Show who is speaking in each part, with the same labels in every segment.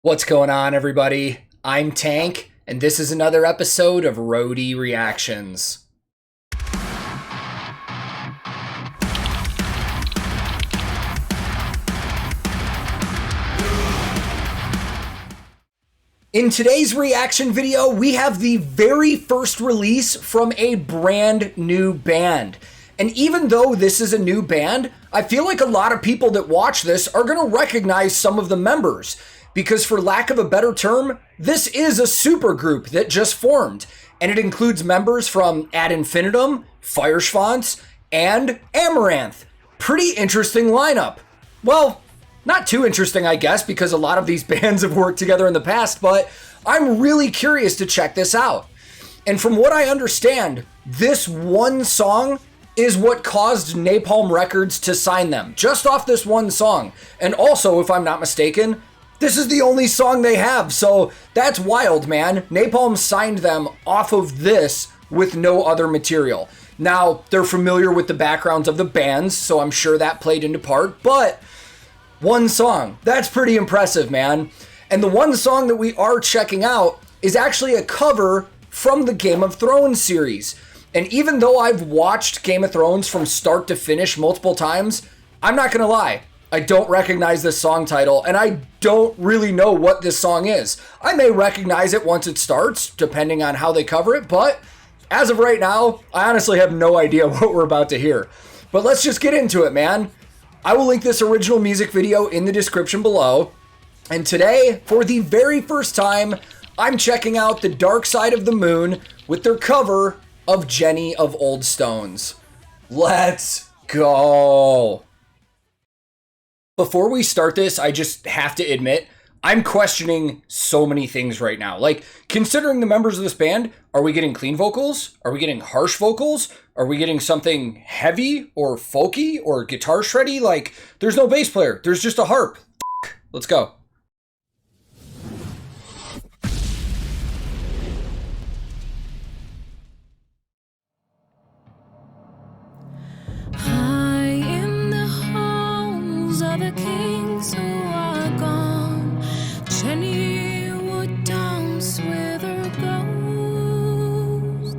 Speaker 1: What's going on, everybody? I'm Tank, and this is another episode of Roadie Reactions. In today's reaction video, we have the very first release from a brand new band. And even though this is a new band, I feel like a lot of people that watch this are going to recognize some of the members. Because for lack of a better term, this is a supergroup that just formed. And it includes members from Infinitum, Feuerschwanz, and Amaranthe. Pretty interesting lineup. Well, not too interesting, I guess, because a lot of these bands have worked together in the past, but I'm really curious to check this out. And from what I understand, this one song is what caused Napalm Records to sign them, just off this one song. And also, if I'm not mistaken, this is the only song they have, so that's wild, man. Napalm signed them off of this with no other material. Now, they're familiar with the backgrounds of the bands, so I'm sure that played into part, but one song, that's pretty impressive, man. And the one song that we are checking out is actually a cover from the Game of Thrones series. And even though I've watched Game of Thrones from start to finish multiple times, I'm not gonna lie, I don't recognize this song title, and I don't really know what this song is. I may recognize it once it starts, depending on how they cover it, but as of right now, I honestly have no idea what we're about to hear. But let's just get into it, man. I will link this original music video in the description below. And today, for the very first time, I'm checking out The Dark Side of the Moon with their cover of Jenny of Oldstones. Let's go. Before we start this, I just have to admit, I'm questioning so many things right now. Like, considering the members of this band, are we getting clean vocals? Are we getting harsh vocals? Are we getting something heavy or folky or guitar shreddy? Like, there's no bass player. There's just a harp. Let's go.
Speaker 2: The kings who are gone, Jenny would dance with her ghost,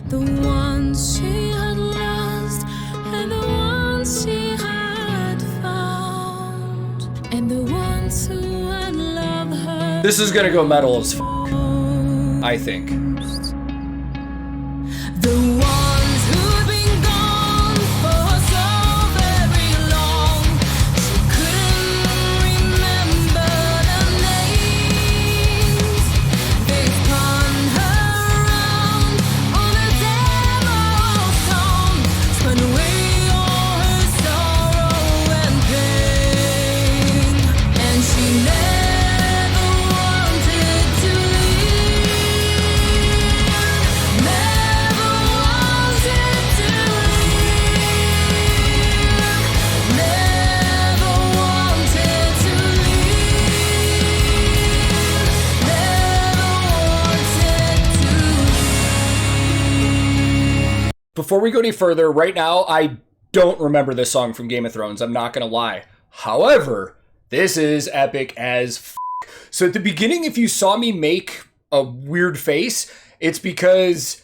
Speaker 2: the ones she had lost and the ones she had found, and the ones who had loved her.
Speaker 1: This is gonna go metal as f***, I think.
Speaker 2: The ones who'd been gone for so very long. She couldn't remember the names. They spun her around on a demo song, spun away all her sorrow and pain, and she never wanted to leave. Never wanted to leave. Never wanted to leave. Never wanted to leave.
Speaker 1: Before we go any further, right now, I don't remember this song from Game of Thrones. I'm not gonna lie. However, this is epic as f***. So at the beginning, if you saw me make a weird face, it's because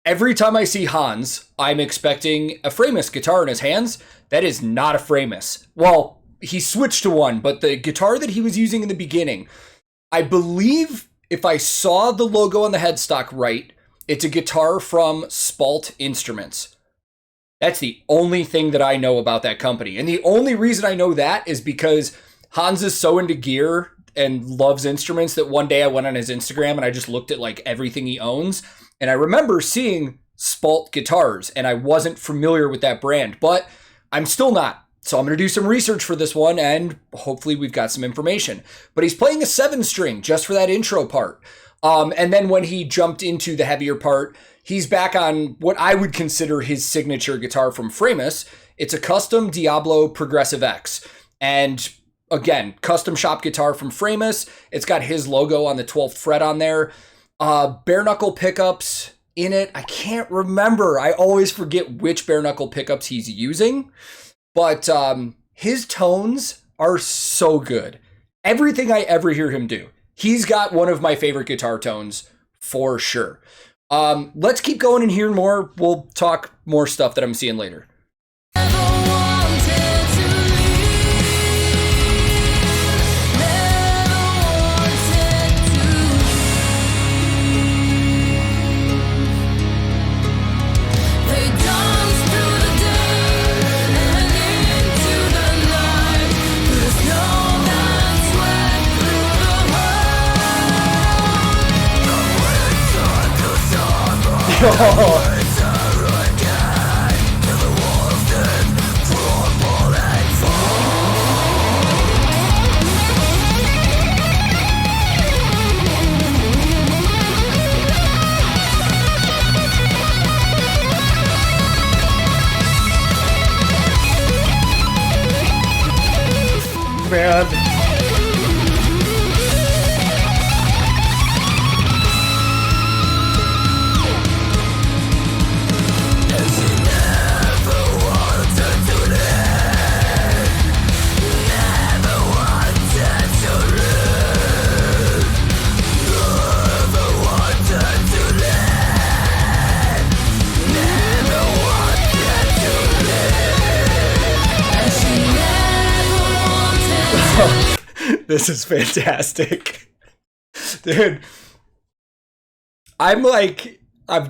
Speaker 1: every time I see Hans, I'm expecting a Framus guitar in his hands. That is not a Framus. Well, he switched to one, but the guitar that he was using in the beginning, I believe if I saw the logo on the headstock right, it's a guitar from Spalt Instruments. That's the only thing that I know about that company. And the only reason I know that is because Hans is so into gear and loves instruments that one day I went on his Instagram and I just looked at like everything he owns. And I remember seeing Spalt guitars and I wasn't familiar with that brand, but I'm still not. So I'm going to do some research for this one and hopefully we've got some information. But he's playing a 7-string just for that intro part. And then when he jumped into the heavier part, he's back on what I would consider his signature guitar from Framus. It's a custom Diablo Progressive X. And again, custom shop guitar from Framus. It's got his logo on the 12th fret on there. Bare knuckle pickups in it. I can't remember. I always forget which bare knuckle pickups he's using. But his tones are so good. everything I ever hear him do. He's got one of my favorite guitar tones for sure. Let's keep going and hear more. We'll talk more stuff that I'm seeing later.
Speaker 2: Never wanted to leave. Never wanted to leave. They dance through the day and into the night. There's no man's way through the
Speaker 1: Man. This is fantastic. Dude, I'm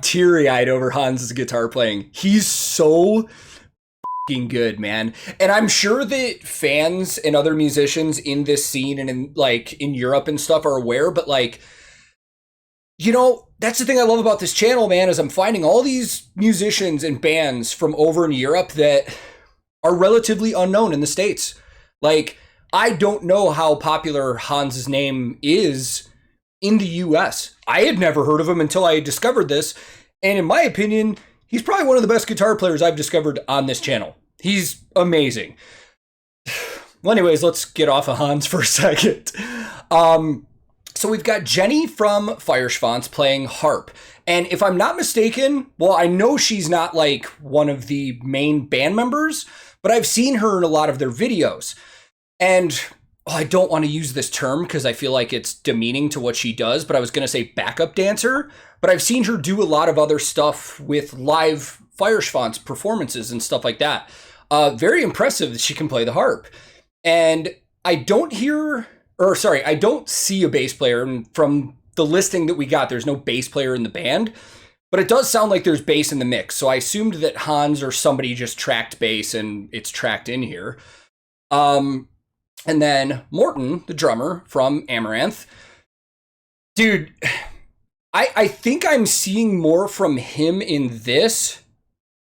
Speaker 1: teary-eyed over Hans's guitar playing. He's so fucking good, man. And I'm sure that fans and other musicians in this scene and in Europe and stuff are aware, but that's the thing I love about this channel, man, is I'm finding all these musicians and bands from over in Europe that are relatively unknown in the States. I don't know how popular Hans's name is in the US. I had never heard of him until I discovered this. And in my opinion, he's probably one of the best guitar players I've discovered on this channel. He's amazing. Well, anyways, let's get off of Hans for a second. So we've got Jenny from Feuerschwanz playing harp. And if I'm not mistaken, well, I know she's not one of the main band members, but I've seen her in a lot of their videos. And I don't want to use this term because I feel like it's demeaning to what she does, but I was going to say backup dancer. But I've seen her do a lot of other stuff with live Feuerschwanz performances and stuff like that. Very impressive that she can play the harp. And I don't see a bass player. And from the listing that we got, there's no bass player in the band. But it does sound like there's bass in the mix. So I assumed that Hans or somebody just tracked bass and it's tracked in here. And then Morten, the drummer from Amaranthe. Dude, I think I'm seeing more from him in this,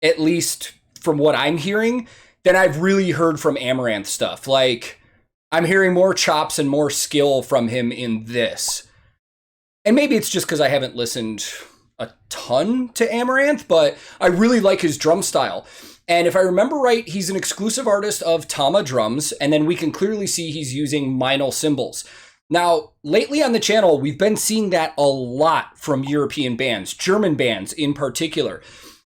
Speaker 1: at least from what I'm hearing, than I've really heard from Amaranthe stuff. I'm hearing more chops and more skill from him in this. And maybe it's just because I haven't listened a ton to Amaranthe, but I really like his drum style. And if I remember right, he's an exclusive artist of Tama drums, and then we can clearly see he's using Meinl cymbals. Now, lately on the channel, we've been seeing that a lot from European bands, German bands in particular.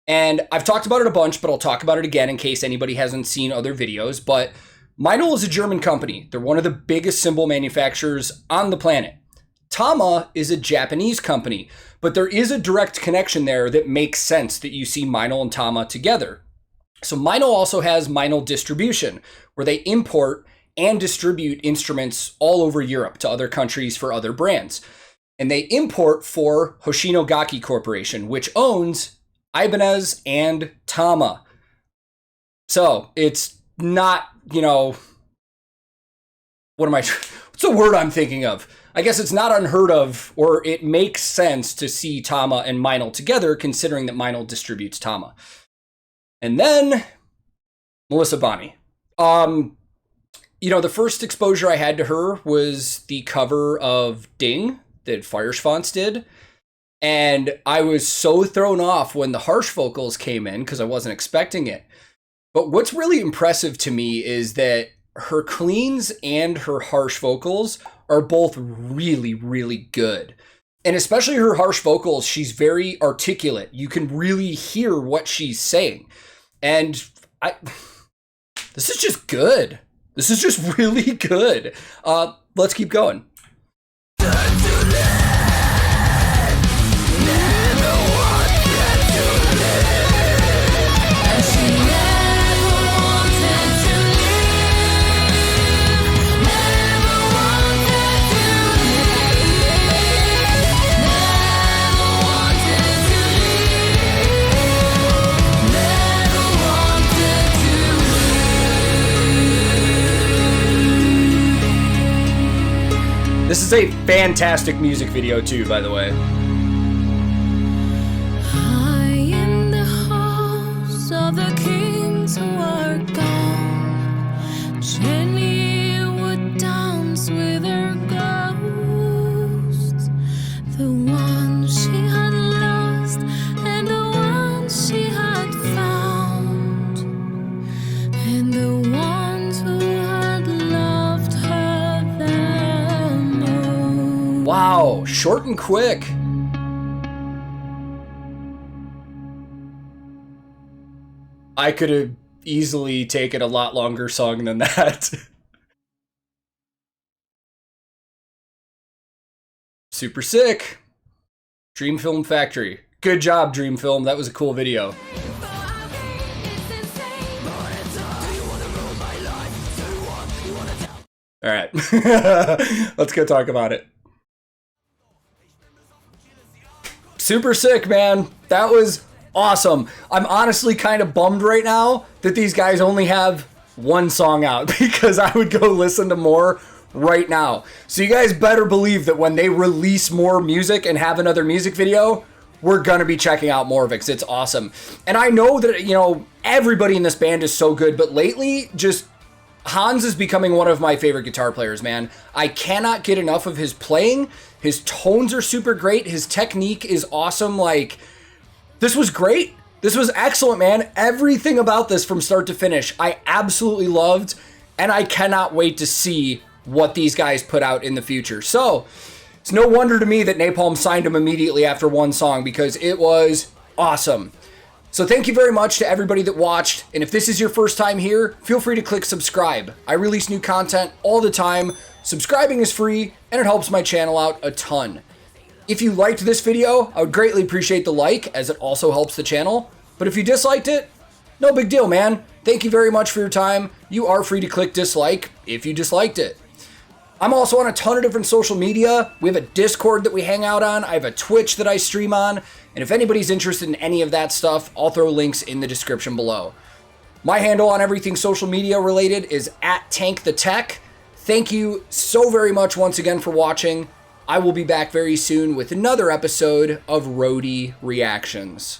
Speaker 1: And I've talked about it a bunch, but I'll talk about it again in case anybody hasn't seen other videos. But Meinl is a German company. They're one of the biggest cymbal manufacturers on the planet. Tama is a Japanese company, but there is a direct connection there that makes sense that you see Meinl and Tama together. So Meinl also has Meinl distribution, where they import and distribute instruments all over Europe to other countries for other brands. And they import for Hoshinogaki Corporation, which owns Ibanez and Tama. So it's not, what's the word I'm thinking of? I guess it's not unheard of, or it makes sense to see Tama and Meinl together, considering that Meinl distributes Tama. And then Melissa Bonney. The first exposure I had to her was the cover of Ding that Feuerschwanz did. And I was so thrown off when the harsh vocals came in because I wasn't expecting it. But what's really impressive to me is that her cleans and her harsh vocals are both really, really good. And especially her harsh vocals, she's very articulate. You can really hear what she's saying. And this is just good. This is just really good. let's keep going. This is a fantastic music video too, by the way.
Speaker 2: High in the halls of the kings who are gone, Jenny would dance with her ghosts, the one she had lost and the one she had found, and the ones who had loved her the most.
Speaker 1: Wow, short and quick. I could have easily taken a lot longer song than that. Super sick. Dream Film Factory. Good job, Dream Film. That was a cool video. All right. Let's go talk about it. Super sick, man. That was awesome. I'm honestly kind of bummed right now that these guys only have one song out because I would go listen to more right now. So you guys better believe that when they release more music and have another music video, we're going to be checking out more of it because it's awesome. And I know that, you know, everybody in this band is so good, but lately just Hans is becoming one of my favorite guitar players, man. I cannot get enough of his playing. His tones are super great. His technique is awesome. Like, this was great. This was excellent, man. Everything about this from start to finish, I absolutely loved, and I cannot wait to see what these guys put out in the future. So, it's no wonder to me that Napalm signed him immediately after one song because it was awesome. So thank you very much to everybody that watched, and if this is your first time here, feel free to click subscribe. I release new content all the time. Subscribing is free, and it helps my channel out a ton. If you liked this video, I would greatly appreciate the like, as it also helps the channel. But if you disliked it, no big deal, man. Thank you very much for your time. You are free to click dislike if you disliked it. I'm also on a ton of different social media. We have a Discord that we hang out on. I have a Twitch that I stream on. And if anybody's interested in any of that stuff, I'll throw links in the description below. My handle on everything social media related is @TankTheTech. Thank you so very much once again for watching. I will be back very soon with another episode of Roadie Reactions.